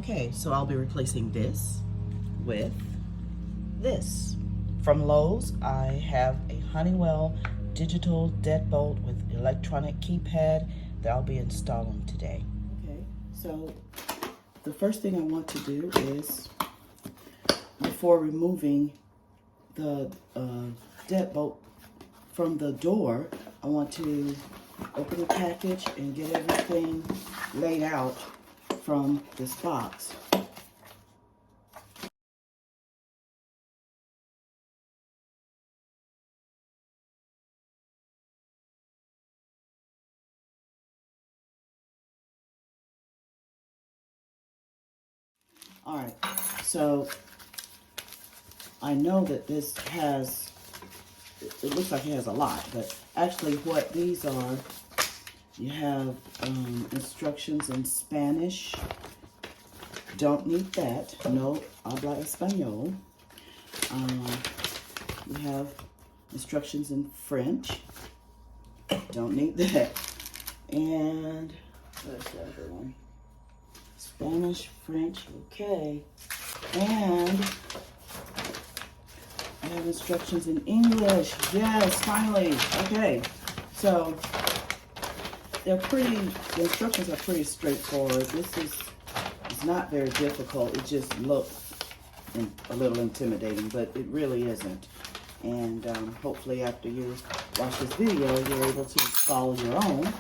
Okay, so I'll be replacing this with this. From Lowe's, I have a Honeywell digital deadbolt with electronic keypad that I'll be installing today. Okay, so the first thing I want to do is, before removing the deadbolt from the door, I want to open the package and get everything laid out from this box. All right, so I know that this has, it looks like it has a lot, but actually what these are, you have instructions in Spanish. Don't need that. No habla español. You have instructions in French. Don't need that. And where's the other one? Spanish, French, okay. And I have instructions in English. Yes, finally. Okay. So the instructions are pretty straightforward. This is, it's not very difficult. It just looks a little intimidating, but it really isn't. And hopefully after you watch this video, you're able to follow your own.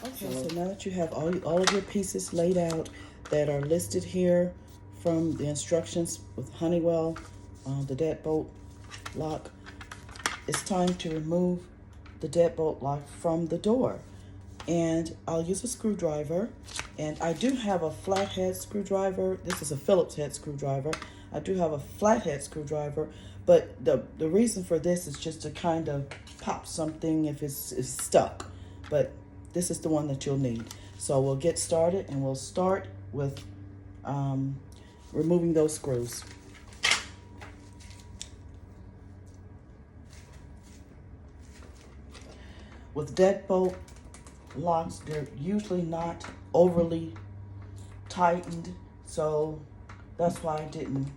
Okay, so now that you have all of your pieces laid out that are listed here from the instructions with Honeywell, the deadbolt lock, it's time to remove the deadbolt lock from the door. And I'll use a screwdriver, and I do have a flathead screwdriver. This is a Phillips head screwdriver. I do have a flathead screwdriver, but the reason for this is just to kind of pop something if it's stuck. But this is the one that you'll need. So we'll get started, and we'll start with removing those screws. With deadbolt locks, they're usually not overly tightened, so that's why I didn't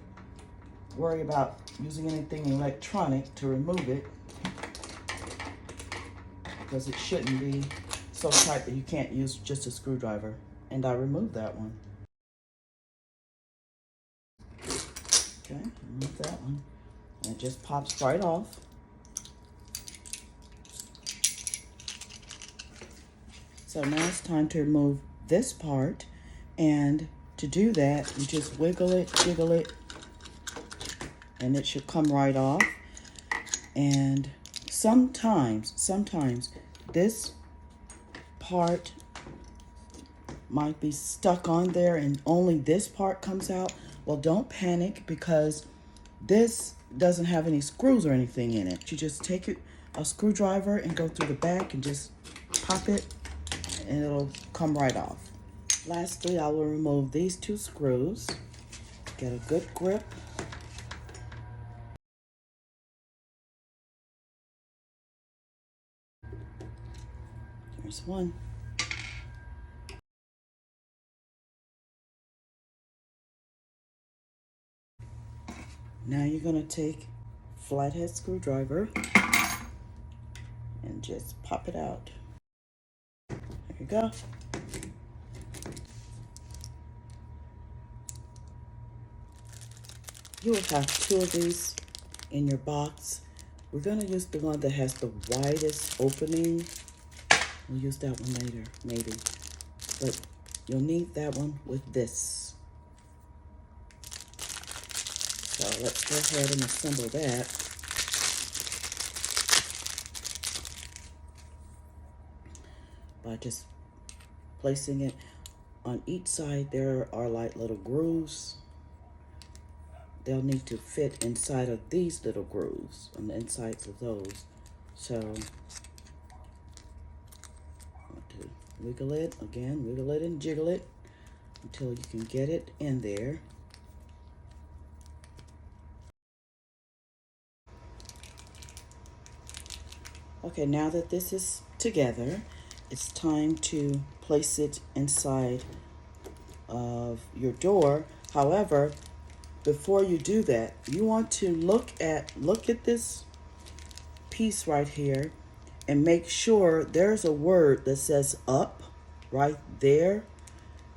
worry about using anything electronic to remove it, because it shouldn't be so tight that you can't use just a screwdriver. And I removed that one. Okay, remove that one. And it just pops right off. So now it's time to remove this part, and to do that, you just wiggle it, jiggle it, and it should come right off. And sometimes this part might be stuck on there and only this part comes out. Well, don't panic, because this doesn't have any screws or anything in it. You just take a screwdriver and go through the back and just pop it, and it'll come right off. Lastly, I will remove these two screws. Get a good grip. There's one. Now you're going to take a flathead screwdriver and just pop it out. There you go. You will have two of these in your box. We're going to use the one that has the widest opening. We'll use that one later, maybe. But you'll need that one with this. So let's go ahead and assemble that. By just placing it on each side, there are like little grooves. They'll need to fit inside of these little grooves, on the insides of those. So to wiggle it again, wiggle it and jiggle it until you can get it in there. Okay, now that this is together, it's time to place it inside of your door. However, before you do that, you want to look at this piece right here and make sure there's a word that says up right there,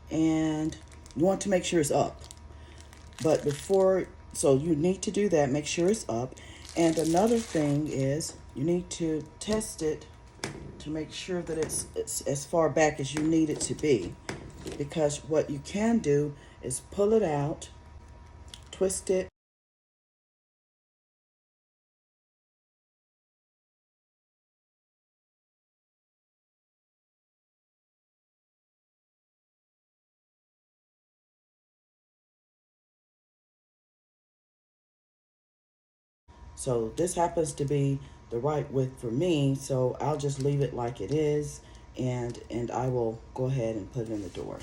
and you want to make sure it's up. But before, so you need to do that, make sure it's up. And another thing is you need to test it to make sure that it's as far back as you need it to be. Because what you can do is pull it out, twist it, so this happens to be the right width for me, so I'll just leave it like it is, and I will go ahead and put it in the door.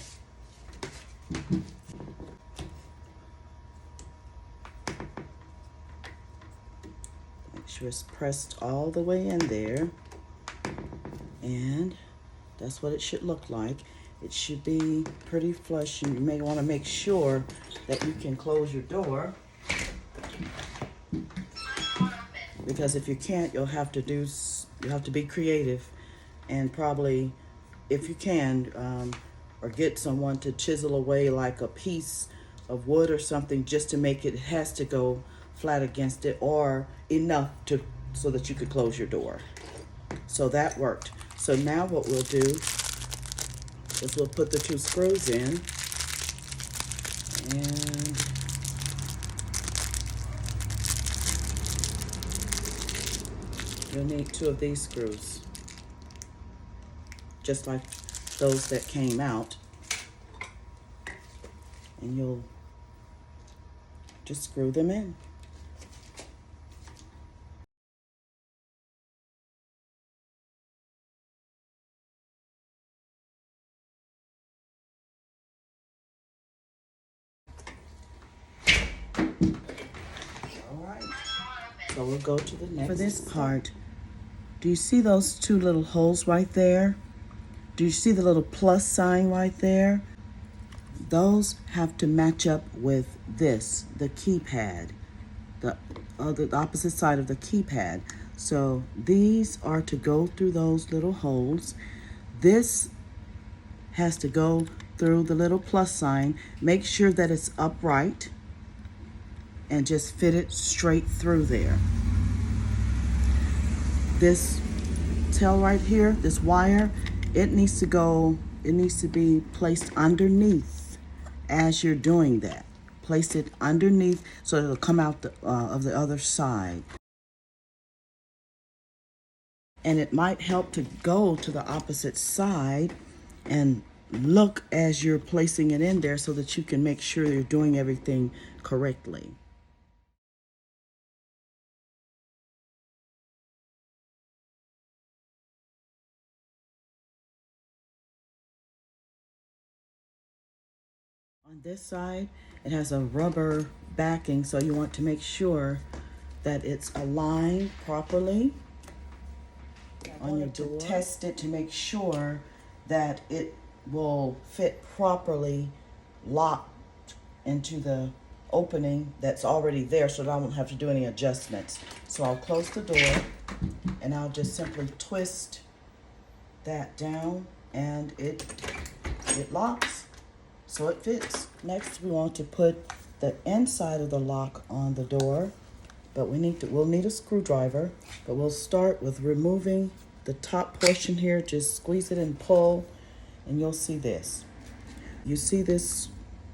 Make sure it's pressed all the way in there, and that's what it should look like. It should be pretty flush, and you may want to make sure that you can close your door, because if you can't, you'll have to be creative, and probably, if you can, or get someone to chisel away like a piece of wood or something, just to make it, has to go flat against it, or enough so that you could close your door. So that worked. So now what we'll do is we'll put the 2 screws in, and you'll need 2 of these screws, just like those that came out, and you'll just screw them in. All right, so we'll go to the next. For this part, do you see those 2 little holes right there? Do you see the little plus sign right there? Those have to match up with this, the keypad, the opposite side of the keypad. So these are to go through those little holes. This has to go through the little plus sign. Make sure that it's upright and just fit it straight through there. This tail right here, this wire, it needs to be placed underneath as you're doing that. Place it underneath so it'll come out of the other side. And it might help to go to the opposite side and look as you're placing it in there so that you can make sure you're doing everything correctly. On this side, it has a rubber backing, so you want to make sure that it's aligned properly on your door. To test it to make sure that it will fit properly locked into the opening that's already there, so that I won't have to do any adjustments. So I'll close the door, and I'll just simply twist that down, and it locks. So it fits. Next, we want to put the inside of the lock on the door, but we'll need a screwdriver, but we'll start with removing the top portion here. Just squeeze it and pull, and you'll see this. You see this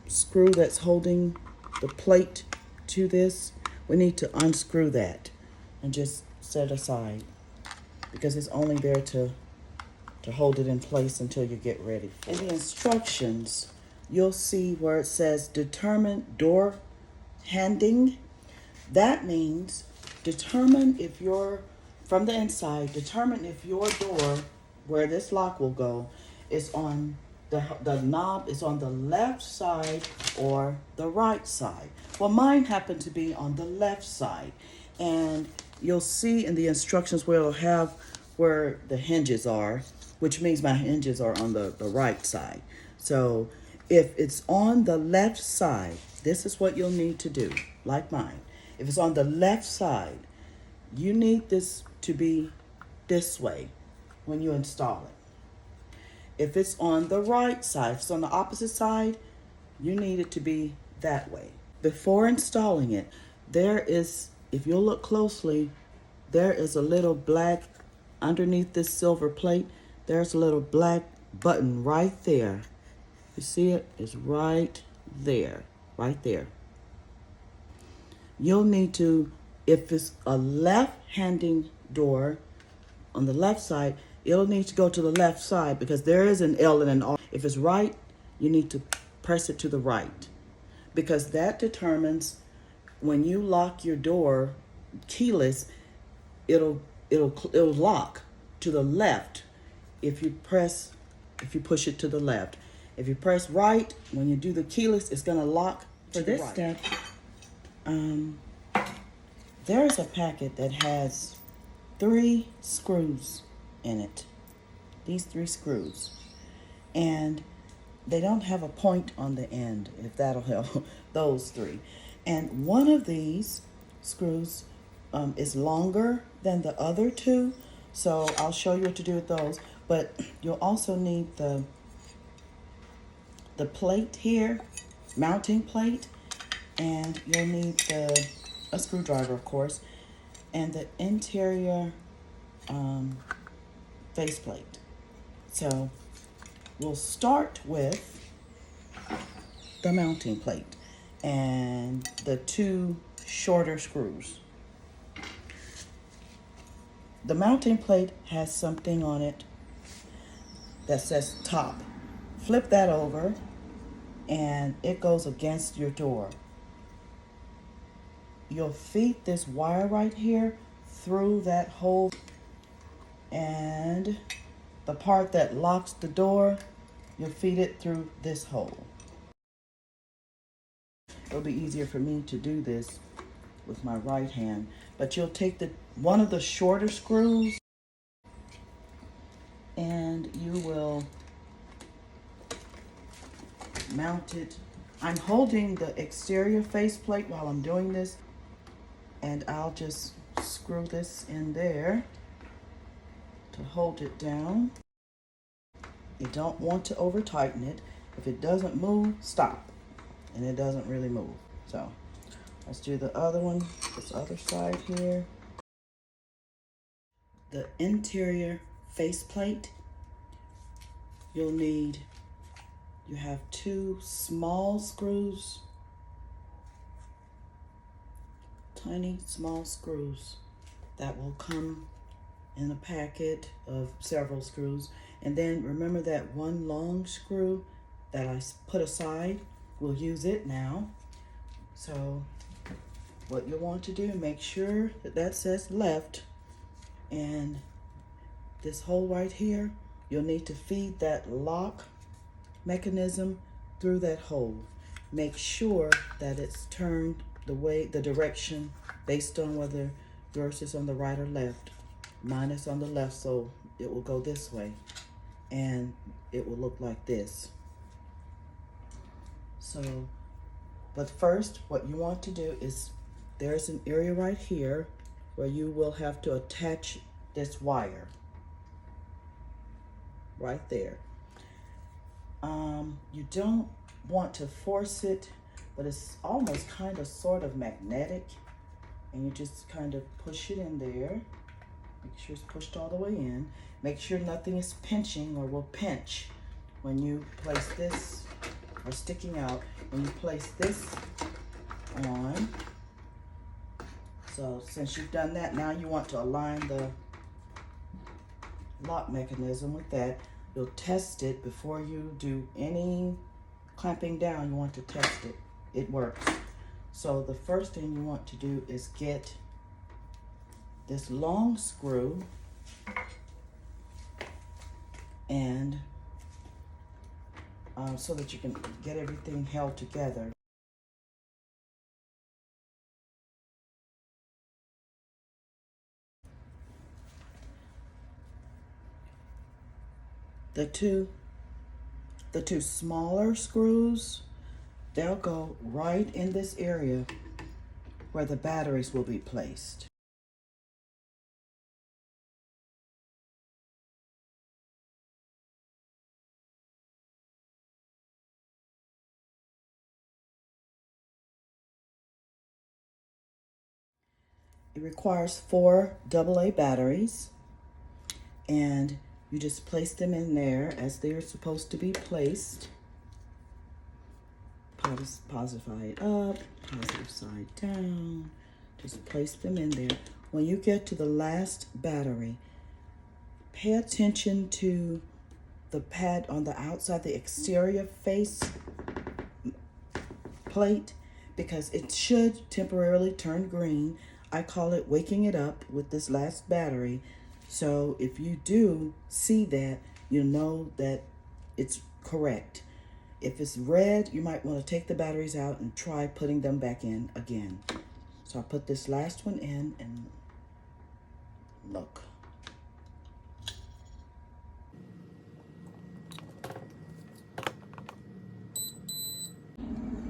screw that's holding the plate to this? We need to unscrew that and just set it aside, because it's only there to hold it in place until you get ready. In the instructions, you'll see where it says determine door handing. That means determine if from the inside, determine if your door, where this lock will go, is on the knob is on the left side or the right side. Well, mine happened to be on the left side, and you'll see in the instructions where it'll have where the hinges are, which means my hinges are on the right side. So If it's on the left side, this is what you'll need to do, like mine. If it's on the left side, you need this to be this way when you install it. If it's on the right side, if it's on the opposite side, you need it to be that way. Before installing it, there is, if you'll look closely, there is a little black, underneath this silver plate, there's a little black button right there. You see it? It's right there, right there. You'll need to, if it's a left-handing door on the left side, it'll need to go to the left side because there is an L and an R. If it's right, you need to press it to the right because that determines when you lock your door keyless, it'll lock to the left if you push it to the left. If you press right, when you do the keyless, it's gonna lock to the right. For this step, there is a packet that has 3 screws in it. These 3 screws. And they don't have a point on the end, if that'll help, those 3. And one of these screws is longer than the other 2, so I'll show you what to do with those. But you'll also need the plate here, mounting plate, and you'll need a screwdriver, of course, and the interior faceplate. So we'll start with the mounting plate and the 2 shorter screws. The mounting plate has something on it that says top. Flip that over and it goes against your door. You'll feed this wire right here through that hole, and the part that locks the door, you'll feed it through this hole. It'll be easier for me to do this with my right hand, but you'll take one of the shorter screws and you will mount it. I'm holding the exterior faceplate while I'm doing this, and I'll just screw this in there to hold it down. You don't want to over tighten it. If it doesn't move, stop. And it doesn't really move. So let's do the other one, this other side here. The interior faceplate, you have 2 small screws, tiny small screws that will come in a packet of several screws. And then remember that one long screw that I put aside, we'll use it now. So what you'll want to do, make sure that says left, and this hole right here, you'll need to feed that lock mechanism through that hole. Make sure that it's turned the direction based on whether yours is on the right or left. Mine is on the left, so it will go this way and it will look like this. So, but first what you want to do is, there's an area right here where you will have to attach this wire right there. You don't want to force it, but it's almost kind of sort of magnetic, and you just kind of push it in there. Make sure it's pushed all the way in. Make sure nothing is pinching or will pinch when you place this, or sticking out when you place this on. So since you've done that, now you want to align the lock mechanism with that. You'll test it before you do any clamping down. You want to test it. It works. So the first thing you want to do is get this long screw and so that you can get everything held together. The 2 The two smaller screws, they'll go right in this area where the batteries will be placed. It requires 4 AA batteries, and you just place them in there as they're supposed to be placed. Positive side up, positive side down. Just place them in there. When you get to the last battery, pay attention to the pad on the outside, the exterior face plate, because it should temporarily turn green. I call it waking it up with this last battery. So if you do see that, you know that it's correct. If it's red, you might want to take the batteries out and try putting them back in again. So I'll put this last one in and look.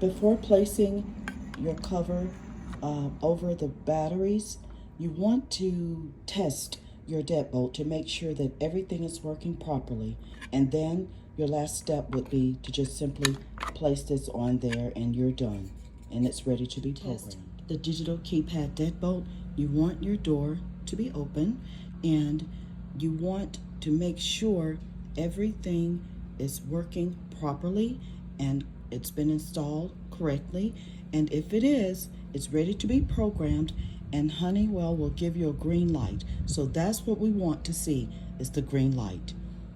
Before placing your cover over the batteries, you want to test your deadbolt to make sure that everything is working properly. And then your last step would be to just simply place this on there and you're done. And it's ready to be programmed. The digital keypad deadbolt, you want your door to be open and you want to make sure everything is working properly and it's been installed correctly. And if it is, it's ready to be programmed and Honeywell will give you a green light. So that's what we want to see, is the green light.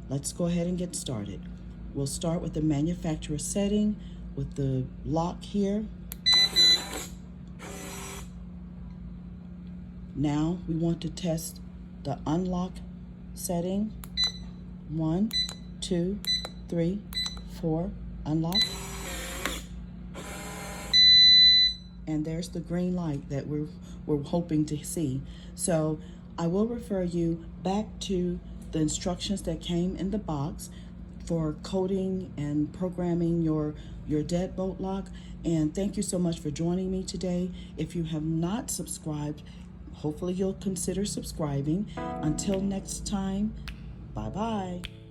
Let's go ahead and get started. We'll start with the manufacturer setting with the lock here. Now we want to test the unlock setting. 1, 2, 3, 4, unlock. And there's the green light that we're hoping to see. So I will refer you back to the instructions that came in the box for coding and programming your deadbolt lock. And thank you so much for joining me today. If you have not subscribed, hopefully you'll consider subscribing. Until next time, bye-bye.